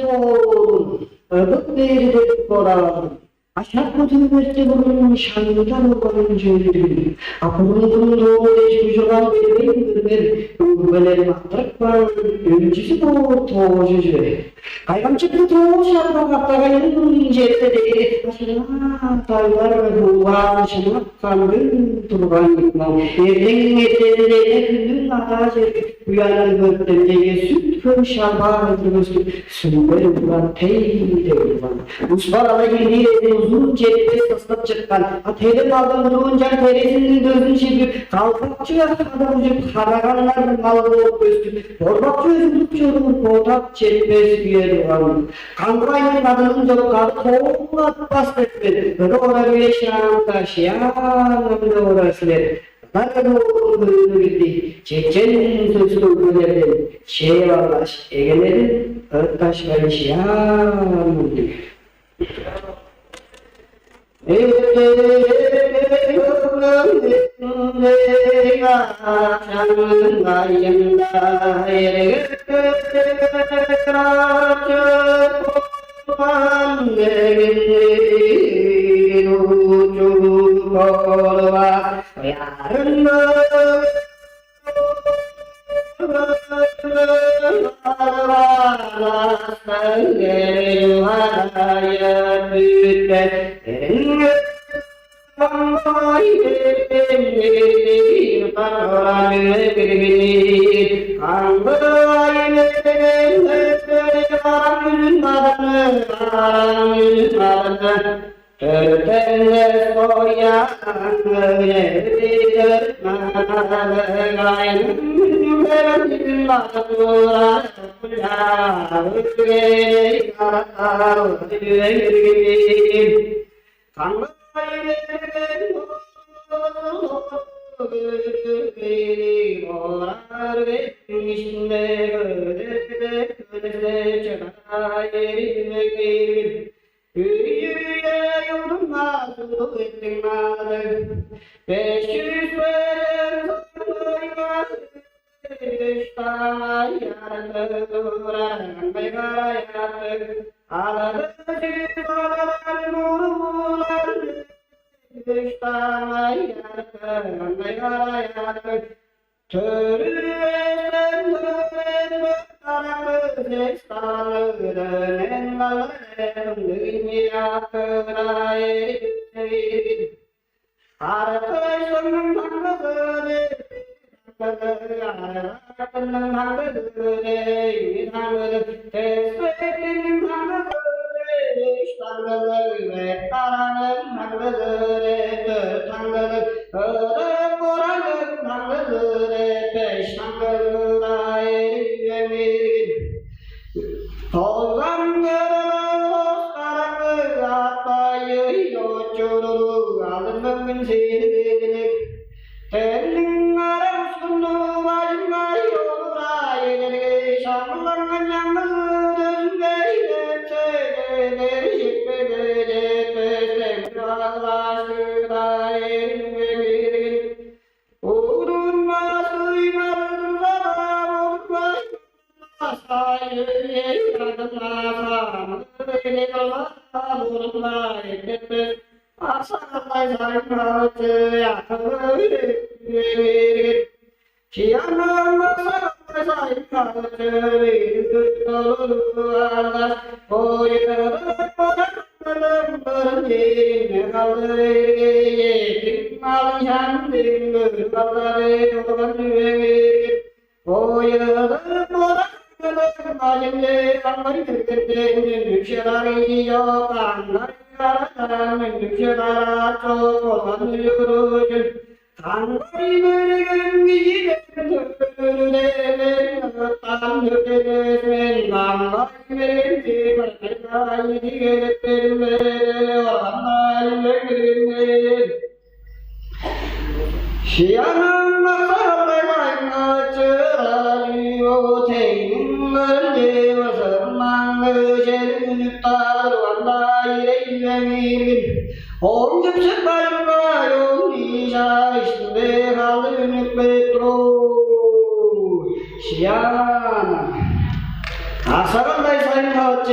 torun, öbür beri de koran. Aşağı kötülükte bulunun şanlıdan olanın cüyleri. Akıllı'nın doğru eşkucular bebeğindir. Ülbelerin aktarık var, öncüsü doğru toğucucu. Kaygamçıklı toğuş yapmak aktağayının inceleri. Aşırına taylar ve buğan şınak kandın turban yıkmam. Erden etenlerine kündün atacı. Uyanın göktemdeye süt kör şalvar edilmişti. Sünbel ulan teyde ulan. Usbaralı yedi uzun cepte saslat çıkkan. Ateli baldan durunca teresinin gözünü çekip kalkakçı adam ucuk karaganlar malı olup göstü. Torbakçı özündükçe onun kotak çekmez bir yeri var. Kankayın adının zokkarı toğulat bastırtmedi. Böyle oraya bile şan taşıyan öyle orasılar. Nerede oğlum böyle gitti? Çeçen sözlü ülkelerden şey varlaş egeleri örttaş karışıyan oldu.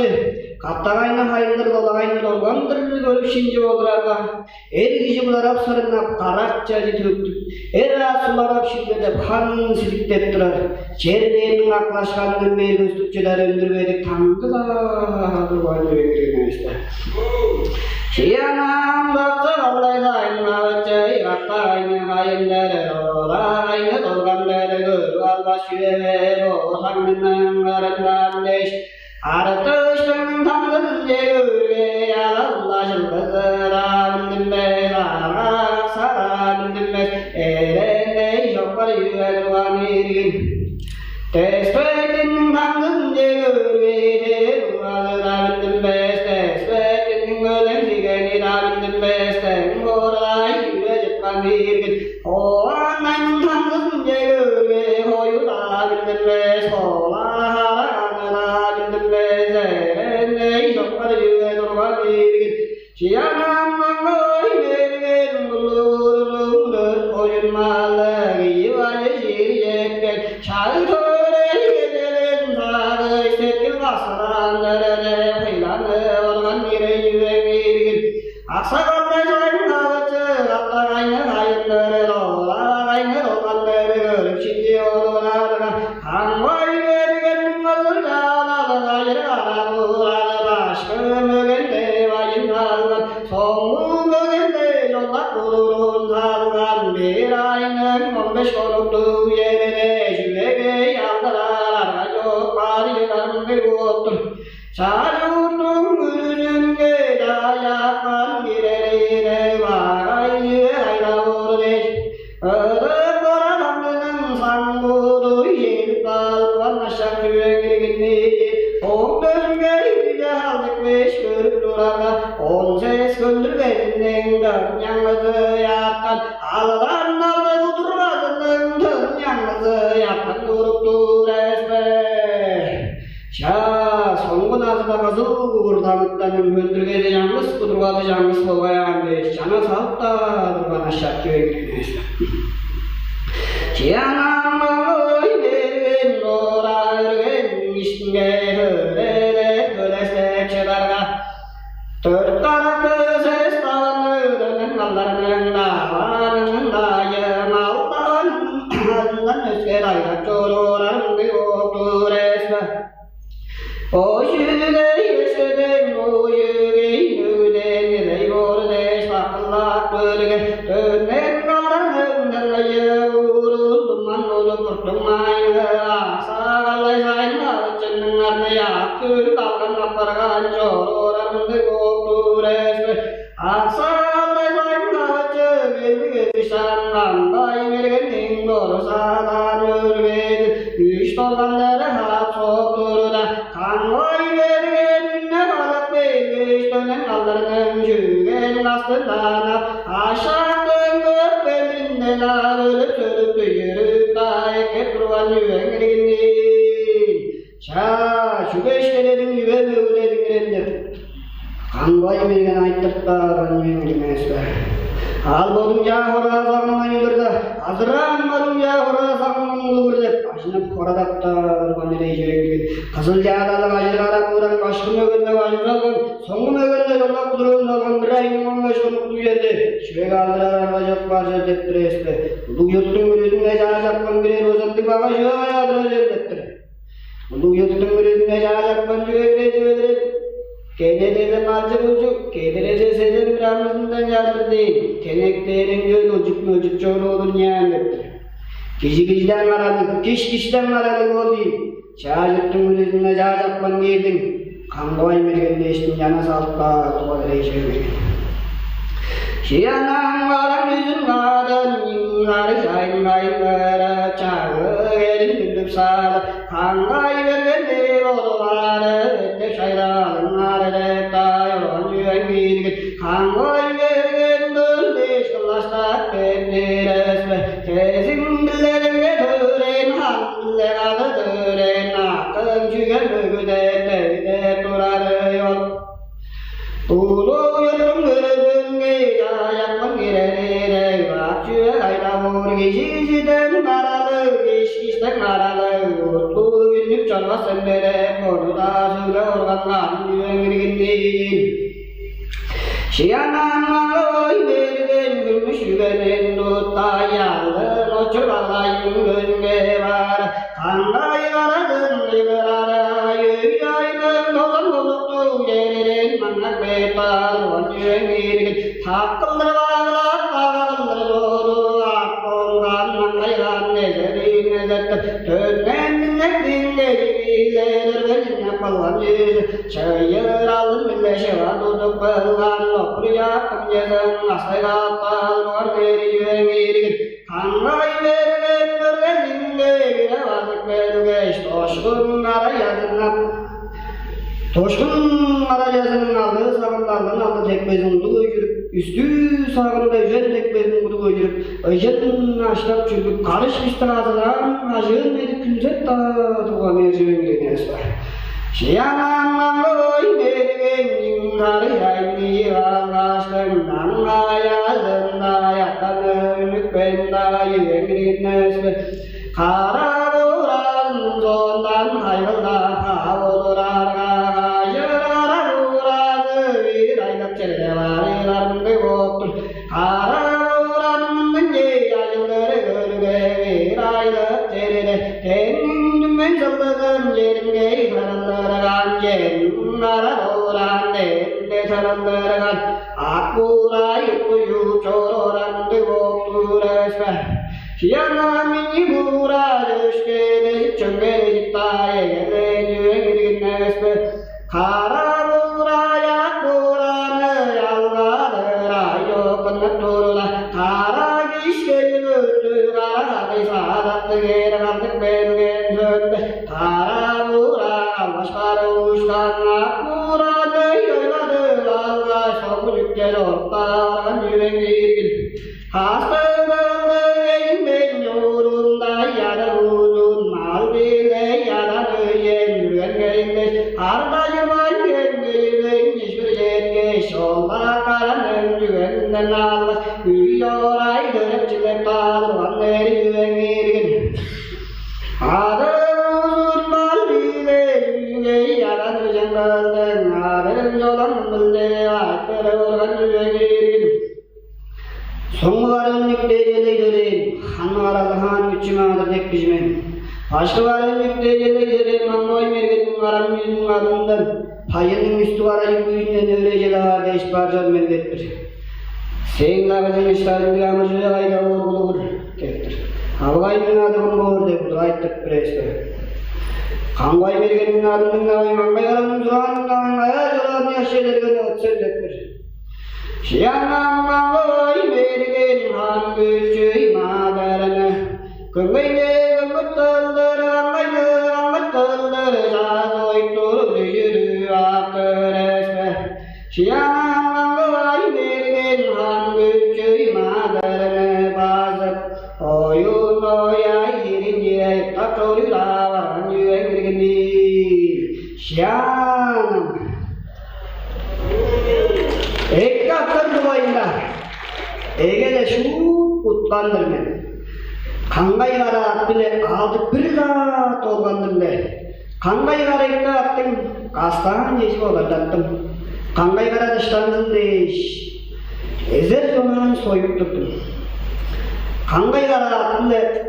başı. Kattagayna hayırdır dolagayna dolgandır görüp şinci oldurarga. Er kişi bularap sarınap karakça jitiriptir. Er asularap şiddetip kan sidiktep durar. Çerleğinin aklaşkanının meyvüstükçeler öndürmedik tanıdı da durbayını bekliyor işte. Şiyanam doktor Allah'ın ağacı kattagayna hayırları dolagayna dolganları görü Allah şüve boğazanının varından leş. Artıştın tanrın devre Allah'ın kızıra bilmez ara sara bilmez erene yoklar yüvelvan erin Tesbedin tanrın devre Allah'ın bilmez Tesbedin ölen sigeni bilmez Tengoray yüveletvan erin O anayın tanrın devre Hoyuda bilmez Ola Şiyanam mangoy vergen bulur oyun malı yivar şiriyet şal töre gelen sarı setil basranları hilanı olgan yere yüvengirgin aksakalda şayın ağacı atlayını hayırları dolar aynı dolanları görüp şimdi olurlar kangoy vergen bulur şalalı hayır arabular başkı mögende vayın algan soğuk mögende yollak bulurun sargan bir ayının 15 konuklu yerine şüvege yaldırar çok var yılan bir otur çarurtun gürüzünde dayakman girerine vay hayra vurdeş ödür boranamlının sangudu yedip kalban aşağı küvengirginli on dönge haldık beş görüp durarga on ses gündür bezinin dön yalnızı yapkan Allah'ın aldı kudurmadının dön yalnızı yapkan durup dur esme Şa songun azıda kazıl kuvurdanıktanın öldürgede yalnız kudurmadı yalnız kovayan beş cana sağlık da durgan aşağı küvengirginli Şiyanam ağoy vergen nora örgen işinge hörele köleslep çedarga Dört taraflı ses tavanı dönün mallarının davanının dayım Allah'ın özge dayrak çoluran bir otur esme O yüge yeseden o yüge nüden nirey bordeş bakıllak bölge dönen kalanın dayı uğruldum olup kurtulmayı Sağalay sayma çının arnaya kür kalkan kapargan çoluran bir otur esme Sağalay sayma çının gevişandan bay vergenin doğru sağdan örgedi Üç dolganları hap soktur da kangoy vergen ne kalıp beyleş dönen allarının cügen kastırlarına aşağı döngör belinden ağırıp sürüp yürüp dayak hep ruvan yüvengirginin Şa şu beşkeledin yüve möğledin girendir kangoy vergen ayttıklar yüvengirmesler Al bolum ya hora zamana yudurda azıran bolum ya hora zamana yudurda başınıp koradap da urbanele jürengir kızıl jağdalı ajırgara kuran başkı mögönde başıralgın soңgu mögönde yollap kudurun algın bir ayın 15 konuklu yerde şüveg aldırar ajak var jerdep birespe ulu yuttun gürüzüne jaa jakpan birer ozattık baga şüveg ayadıra jerdeptir ulu yuttun gürüzüne jaa jakpan jüvegre jüvegre Kedere malcı bucuk, kedere sezen biramızından yardır değil. Teneklerin göl ucuk çoğru olur nihamettir. Kişi kişiden aradık, kişiden aradık o değil. Çağcıktın gülüzüne çağcakman girdin. Kangoy mergenleştin yana saltta tuvalı reyşevi. Şiyanam varan yüzün kadın, yınları şahin kayınları. Çağı gelin gündüp sağlı, kangoy mergenli oduları. Ette şayralın arede tayon yüvengirgin. Kangoy mergen döndeş kılaştak bendir esme. Tezin billerin tören, hamle kadı tören. Akın şügen mügüde tevde durar yol. Ulu yurtum gürüzünge ayakman girerine. Bakçı ayda vur geçişiden karalı, geçişten karalı. Utlu günlük çalmasın bere, konuda söyle organ bağlan yüreğin Şiyananay vergen gümüş veren tutayanlar uçuralay gönge var Kanday aradın liberarayı yaydın dozan bozuktu yerin mannak betal van yüreğin Takıldır bağlar bağlandır zoru akkolgan mangaygan nezerin nezettir Dönen dinler dinleri bilir verin yapalvan yüzü Çayır alın milleşe var duduk bağlan Lokruya kumyazın asayla palmar veri yüreğin Kanday vergen vergen dinle gire vazık vergeç Toşkun ara yazın Toşkun ara yazının aldığı sağımlardan aldı tekbezin kudu göjürüp Üstü sağımda yüzen tekbezin kudu göjürüp Öjün aştap çürgüp karış bistir ağzıdan Acığın edip küzet da tuğa merciven gelmez var Şiyananman goy vergen yungarı yayni ağaçlarından Ayazında yatanı ünlük benda yüreğin nesbe Kara buran zondan hayvılda havulurar Gajırar uğradı bir aylık çelevarılar gıvoktur Kara buranın yayılları gölge bir aylık çelede Tenin dümen zıldızın yerimge sarıldırgan Yerin ara uğran derinde sarıldırgan Akburay kuyu çororan gıvoktur esme Şiyanamini bura düşkeli çöngeli taye gelen yüreğin nesbe Kara buraya buranı yalgadır ayokun turula Kara gişkeli gördü kara kıysadatı geri kaldık belgen sönde Kara bura başkarı uçtan akbura yoyladı alga sokulükçe ortadan yüreğin Hastalığı ben yolunda yarı uzun mal bile yaralı yengeyle Ardacıman yengeyle hiçbir yengeç olma karanın güvenden Allah Büyüyor ay dönüp çilek dağılman yüreğin Adı uzun mal bile yüreği yaralı cengalden Arın yolan bilde aykırı organ yüreğin Soğuların yükleyeyle göreyim, hanlara han üçüme adır tek bizmen. Başkaların yükleyeyle göreyim, angoy mergenin varan yüzünün adından. Payının üstü varayım bu yüzünden öylece daha beş parça melgettir. Seyin lağızın işlerin bir amacı ayda vurgulu tektir. Avgayının adımın boğur dektir, ayttık prespe. Kangoy mergenin adının avay mangay aranın zuranın avay yolan yaşaylarını ötsen dektir. Şiyanamman goy vergen han güçü imadarını Kıngayne gımıttıldır gımıttıldır Zazoy turup yürü aktır esme Şiyanamman goy vergen han güçü imadarını Bazıp oyun oya yerin yere Takçolu lavaran yüreğini Şiyanam Ek aktır duayında Ege de şu kutlandır men Kangay gara at bile aldık bir zat olgandım be Kangay gara ekte attım Kastan yeşil olacaktım Kangay gara dıştanızın değiş Ezer zonanı soyup tuttum Kangay gara attım bile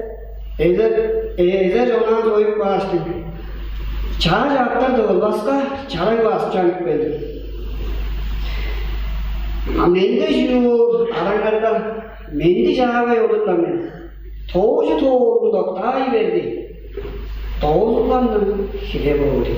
Ezer zonanı soyup bastım Çağ aktardı olmazsa çağ bastı çanık beldim Mende şu aranlarda mende canavar yolunda men. Toğucu toğuldu doktayı verdi. Toğullandım hile boğdu.